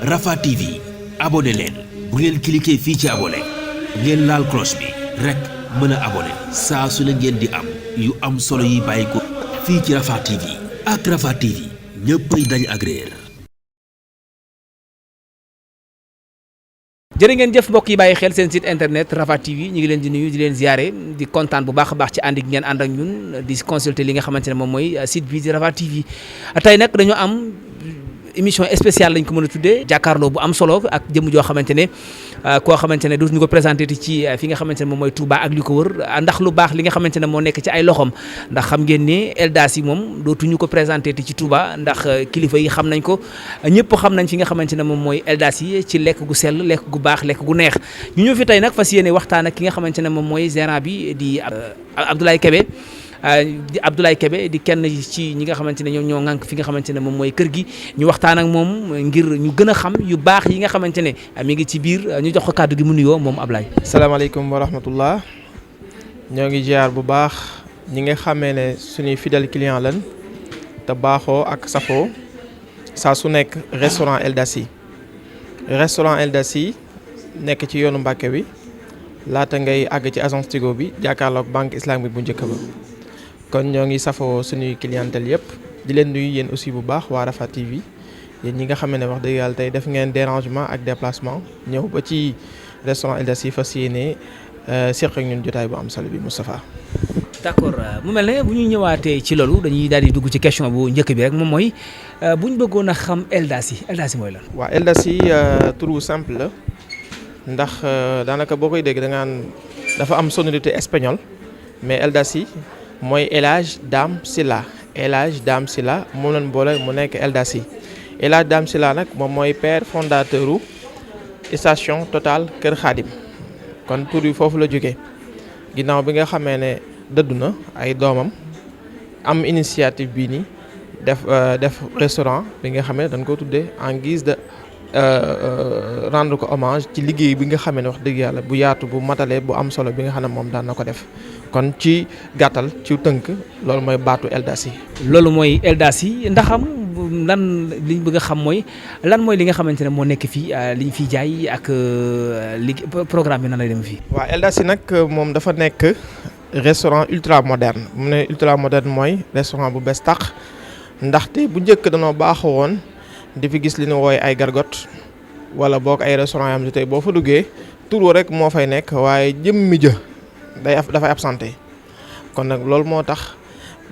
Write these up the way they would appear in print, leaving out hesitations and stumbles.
Rafah TV abonné leen bu ngeen cliquer fii ci abonné ngeen laal cloche bi rek mën a abonné saa su ne ngeen di am yu am solo yi bàyyi ko fii ci Rafah TV ak Rafah TV ñëppay dañ ak réer. jërë ngeen jëf mbokk yi bàyyi xel seen site internet Rafah TV ñu ngi leen di nuyu di leen ziare di kontaan bu baax a baax ci ànd gi ngeen ànd ak ñun di consulter li nga xamante ne moom mooy site bi di Rafah TV tey nag dañoo am émission spéciale lañ ko mën a tuddee jàkkaarloo bu am solo ak jëmm joo xamante ne koo xamante ne dootuñu ko présenté ci fi nga xamante ne moom mooy Touba ak li ko wër ndax lu baax li nga xamante ne moo nekk ci ay loxoom ndax xam ngeen ne Eldas yi moom dootuñu ko présenté ci Touba ndax kilifa yi xam nañ ko ñëpp xam nañ fi nga xamante ne moom mooy Eldas yi ci lekk gu sell lekk gu baax lekk gu neex ñu ñëw fi tey nag fas yéene waxtaan ak ki nga xamante ne moom mooy gérant bi di Abdoulaye Kébé di Abdoulaye Kébé di kenn ci ñi nga xamante ne ñoom ñoo ŋànk fi nga xamante ne moom mooy kër gi ñu waxtaan ak moom ngir ñu gën a xam yu baax yi nga xamante ne mi ngi ci biir ñu jox ko kàddu gi mu nuyoo moom Ablaye. salaamaaleykum wa rahmatullah ñoo ngi ziar bu baax ñi nga xamee ne suñuy fidèle client lan te baaxoo ak safoo saa su nekk restaurant Eldas yi nekk ci yoonu Mbàkke bi laata ngay àgg ci agence Tigo bi jàkkaarloog banque islamique bu njëkk ba. kon ñoo ngi safoo suñuy clientèle yëpp di leen nuyu yéen aussi bu baax waa Rafah TV yéen ñi nga xam ne wax dëgg yàlla tey def ngeen dérangement ak déplacement ñëw ba ci restaurant Eldas yi fas yéene seq ak ñun jotaay bu am solo bi Moustapha. d'accord mu mel ne bu ñu ñëwaatee ci loolu dañuy daal di dugg ci question bu njëkk bi rek moom mooy bu ñu bëggoon a xam Eldas yi mooy lan. waaw Eldas yi tur bu simple la ndax daanaka boo koy dégg da ngaan dafa am sonorité espagnole mais Eldas yi mooy El Hadj Dame Sylla moom lañ boole mu nekk Eldas yi El Hadj Dame Sylla nag moom mooy père fondateur u station Total Kër Khadim kon tur yi foofu la jógee ginnaaw bi nga xamee ne dëddu na ay doomam am initiative bii nii def restaurant bi nga xam ne dañ ko tuddee en guise de rendre ko hommage ci liggéey bi nga xam ne wax dëgg yàlla bu yaatu bu matale bu am solo bi nga xam ne moom daan na ko def kon ci gàttal ci tënk loolu mooy baatu Eldas yi. loolu mooy Eldas yi ndaxam lan li ñu bëgg a xam mooy lan mooy li nga xamante ne moo nekk fii li ñu fiy jaay ak li programme bi nan lay dem fii. waaw Eldas yi nag moom dafa nekk restaurant ultra moderne mu ne ultra moderne mooy restaurant bu bees tàq ndaxte bu njëkk danoo baaxoo woon di fi gis li ñu wooye ay gargote wala boog ay restaurant yoo xam ne tey boo fa duggee tur rek moo fay nekk waaye jëmmi jë dafay absenté kon nag loolu moo tax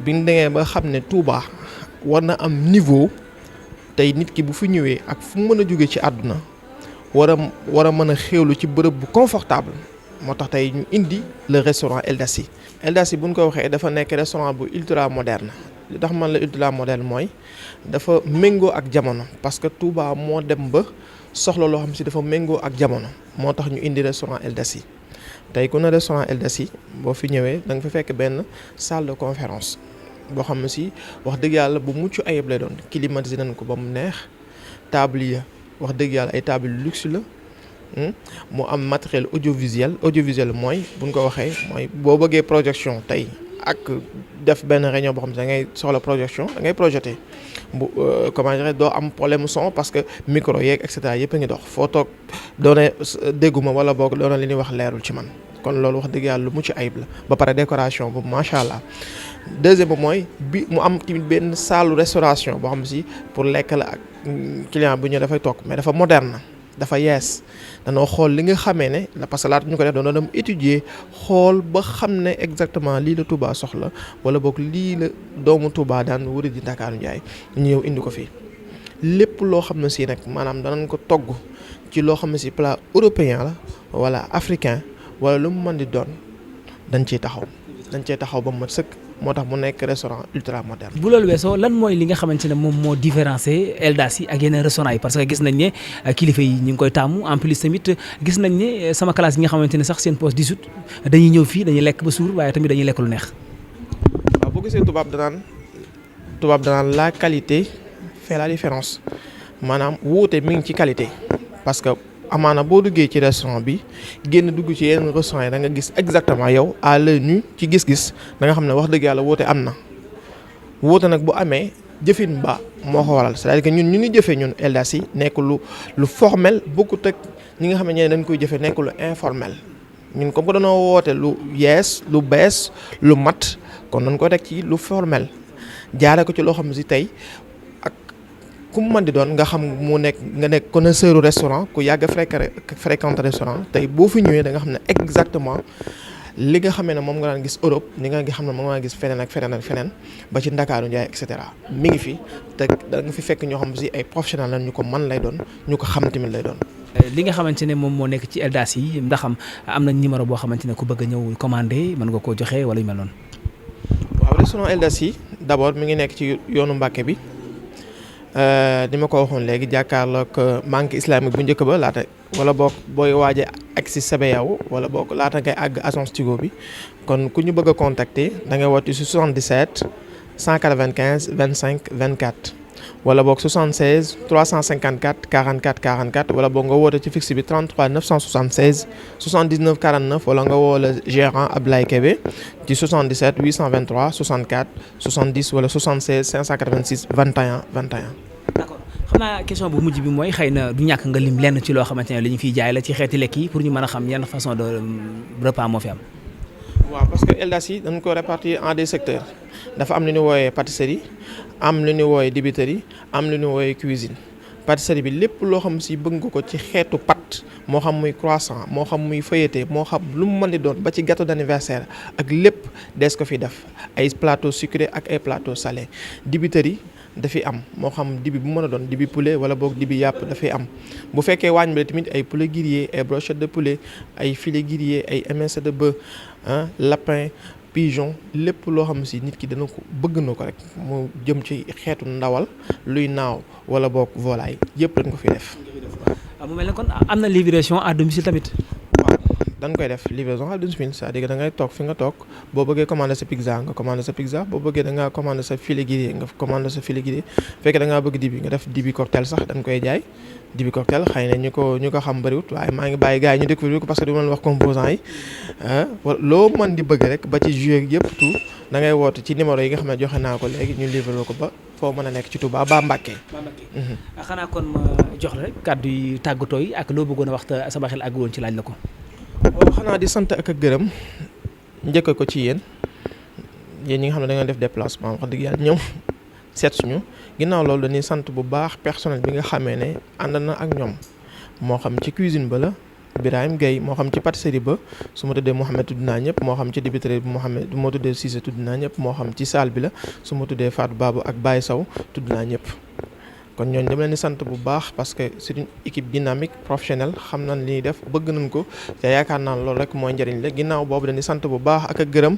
biñ demee ba xam ne Touba war na am niveau tey nit ki bu fi ñëwee ak fu mu mën a jóge ci àdduna war a mën a xéewlu ci bërëb bu confortable moo tax tey ñu indi le restaurant Eldas yi. Eldas yi buñ ko waxee dafa nekk restaurant bu ultra moderne li tax man la ultra moderne mooy dafa méngoo ak jamono parce que Touba moo dem ba soxla loo xam si dafa méngoo ak jamono moo tax ñu indi restaurant Eldas yi. tey ku ne restaurant Eldas yi boo fi ñëwee da nga fa fekk benn salle de conférence boo xam ne si wax dëgg yàlla bu mucc ayib lay doon climatisé nañ ko ba mu neex table yi wax dëgg yàlla ay table luxe la mu am matériel audiovisuel mooy buñ ko waxee mooy boo bëggee projection tey ak def benn réunion boo xam ne da ngay soxla projection da ngay projeté bu comment dire doo am problème son parce que micro yeeg et cetera yëpp a ngi dox foo toog doone dégguma wala boog doone li ñuy wax leerul ci man kon loolu wax dëgg yàlla lu mucc ayib la ba pare décoration boobu macha allah. deuxième bi mooy bi mu am tamit benn salle restauration boo xam si pour lekk la ak client bu ñu dafay toog mais dafa moderne dafa yees danoo xool li nga xamee ne parce que laata ñu ko def doon dem étudier xool ba xam ne exactement lii la Touba soxla wala boog lii la doomu Touba daan wëri di Ndakaaru Njaay ñu ñëw indi ko fii lépp loo xam ne si nag maanaam danañ ko togg ci loo xam ne si plat européen la wala africain wala lu mu mën di doon dañ cee taxaw ba mu mat sëkk moo tax mu nekk restaurant ultra moderne. bu loolu weesoo lan mooy li nga xamante ne moom moo différencier Eldas yi ak yeneen restaurant yi parce que gis nañ ne kilifa yi ñu ngi koy taamu en plus tamit gis nañ ne sama classe yi nga xamante ne sax seen poste 18 dañuy ñëw fii dañuy lekk ba suur waaye tamit dañuy lekk lu neex. waaw boo gisee tubaab danaan la qualité fait la différence maanaam wuute mi ngi ci qualité parce que amaana boo duggee ci restaurant bi génn dugg ci yenn restaurant yi da nga gis exactement yow à l'œil nu ci gis-gis da nga xam ne wax dëgg yàlla wuute am na wuute nag bu amee jëfin ba moo ko waral c'est-à-dire que ñun ñu ngi jëfee ñun Eldas yi nekk lu formel bokkut ak ñi nga xam ne dañ koy jëfee nekk lu informel ñun comme que dañoo woote lu yees lu bees lu mat kon nañ ko teg ci lu formel jaare ko ci loo xam ne si tey ak ku mu mën di doon nga xam nga nekk connaisseur restaurant ku yàgg fréquente restaurant tey boo fi ñëwee da nga xam ne exactement li nga xamee ne moom nga daan gis Europe li nga xam ne moom nga gis feneen ak feneen ba ci Ndakaaru Njaay et cetera mi ngi fi te da nga fi fekk ñoo xam si ay professionnels lañ ñu ko mën lay doon ñu ko xam tamit lay doon. li nga xamante ne moom moo nekk ci Eldas yi ndax am na numéro boo xamante ne ku bëgg a ñëw commandé mën nga koo joxe wala yu mel noonu. waaw restaurant Eldas yi d'abord mi ngi nekk ci yoonu Mbàkke bi ni ma ko waxoon léegi jàkkaarloog banque islamique bu njëkk ba laata wala boog booy waaje ak si CBAO wala boog laata ngay àgg agence Tigo bi kon ku ñu bëgg a contacter da ngay woote si 77 195 25 24 wala boog 76 354 44 44 wala boog nga woote ci fixe bi 33 976 79 49 wala nga woo le gérant Abdoulaye Kébé ci 77 823 64 70 wala 76 586 21 21. d'accord xam naa question bu mujj bi mooy xëy na du ñàkk nga lim lenn ci loo xamante ne li ñu fiy jaay la ci xeeti lekk yi pour ñu mën a xam yan façon de repas moo fi am. waaw parce que Eldas yi dañ ko répartir en des secteurs dafa am lu ñu wooyee pâtisserie am lu ñu wooyee dibiterie am lu ñu wooyee cuisine pâtisserie bi lépp loo xam si bëgg nga ko ci xeetu pâte moo xam muy croissant moo xam muy feuilleté moo xam lu mu mën di doon ba ci gâteau d'anniversaire ak lépp des ko fi def ay plateau sucré ak ay plateau salé dibiterie dafay am moo xam dibi bu mën a doon dibi poulet wala boog dibi yàpp dafay am bu fekkee waañ bi tamit ay poulet grillé ay brochette de poulet ay filet grillé ay émincé de bœuf lapin pigeon lépp loo xam si nit ki dana ko bëgg na ko rek mu jëm ci xeetu ndawal luy naaw wala boog volaille yëpp dañ ko fi def. mu mel ne kon am na livraison à domicile tamit. waaw dañ koy def livraison à domicile c'est-à-dire da ngay toog fi nga toog boo bëggee commander sa pizza nga commander sa pizza boo bëggee da ngaa commander sa filet grillé nga commander sa filet grillé fekkee da ngaa bëgg dibi nga def dibi cocktail sax dañ koy jaay. dibi cocktail xëy na ñu ko xam bëriwut waaye maa ngi bàyyi gars yi ñu découvrir ko parce que du ma leen wax composants yi loo mën di bëgg rek ba ci jus yëpp tout da ngay woote ci numéro yi nga xam ne joxe naa ko léegi ñu livré ko ba foo mën a nekk ci Touba ba Mbacké. xanaa kon ma jox la rek kàddu yi tàggatoo yi ak loo bëggoon a wax te sama xel àgg woon ci laaj la ko. waaw xanaa di sant ak gërëm njëkk ko ci yéen ñi nga xam ne da nga def déplacement wax dëgg yàlla ñëw seet suñu ginnaaw loolu dañuy sant bu baax personnel bi nga xamee ne ànd na ak ñoom moo xam ci cuisine ba la Birahim Gueye moo xam ci pâtisserie ba su ma tuddee Mouhamed tudd naa ñëpp moo xam ci dibiterie bi Mouhamed du ma tuddee Cissé tudd naa ñëpp moo xam ci salle bi la su ma tuddee Fatou Babou ak Baye Sow tudd naa ñëpp kon ñooñu dama leen di sant bu baax parce que c'est une équipe dynamique professionnelle xam nañ li ñuy def bëgg nañ ko te yaakaar naa loolu rek mooy njëriñ la ginnaaw boobu dañuy sant bu baax ak gërëm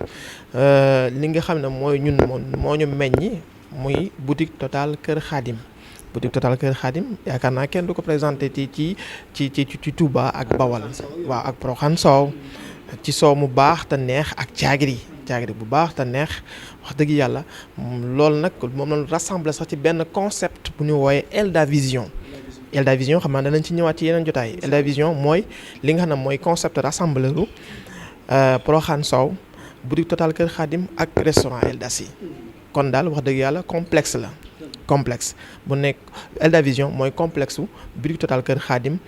li nga xam ne mooy ñun moo ñu meññi muy boutique Total Kër Khadim boutique Total Kër Khadim yaakaar naa kenn du ko présenté ci Touba ak Bawal waaw ak Proxaan Soow ci soow mu baax te neex ak caagri bu baax te neex wax dëgg yàlla loolu nag moom lañu rassemblé sax ci benn concept bu ñu wooyee Elda Vision xam naa danañ ci ñëwaat ci yeneen jotaay Elda Vision mooy li nga xam ne mooy concept rassemblé lu Proxaan Soow boutique Total Kër Khadim ak restaurant Eldas yi kon daal wax dëgg yàlla complexe bu nekk Elda Vision mooy complexe u boutique Total Kër Khadim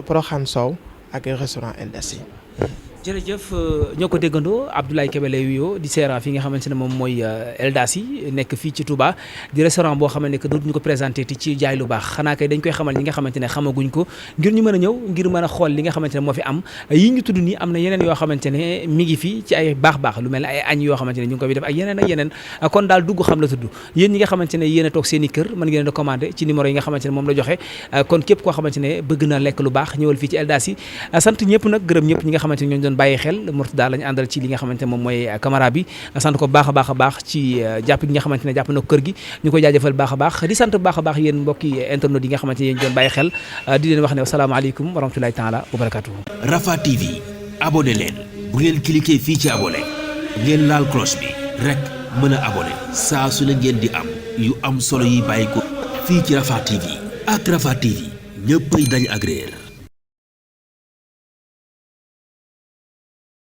Proxaan Sow ak restaurant Eldas yi. jërëjëf ñoo ko déggandoo Abdoulaye Kébé lay wuyoo di seeraan fi nga xamante ne moom mooy Eldas yi nekk fii ci Touba di restaurant boo xamante ne que dootuñu ko présenté ti ci jaay lu baax xanaa kay dañ koy xamal ñi nga xamante ne xamaguñ ko ngir ñu mën a ñëw ngir mën a xool li nga xamante ne moo fi am yi ñu tudd nii am na yeneen yoo xamante ne mi ngi fi ci ay baax lu mel ne ay añ yoo xamante ne ñu ngi ko fi def ak yeneen kon daal dugg xam la tudd yéen ñi nga xamante ne yéen a toog seen i kër mën ngeen a commandé ci numéro yi nga xamante ne moom la joxe kon képp koo xamante ne bëgg na lekk lu baax ñëwal fii ci Eldas yi sant ñëpp nag gërëm ñëpp ñi nga xamante ne ñoo doon bàyyi xel daal lañu àndal ci li nga xamante ne moom mooy caméra bi sant ko baax a baax ci jàpp gi nga xamante ne jàpp na ko kër gi ñu koy jaajëfal baax a baax di sant baax a baax yéen mbokki internet yi nga xamante ne yéen doon bàyyi xel di leen wax ne asalaamaaleykum wa rahmatulahi taala wa barakatuhu Rafah TV abonné leen bu ngeen cliquer fii ci abonné ngeen laal cloche bi rek mën a abonné saa su ne ngeen di am yu am solo yi bàyyi ko fii ci Rafah TV ak Rafah TV ñëppay dañ agréer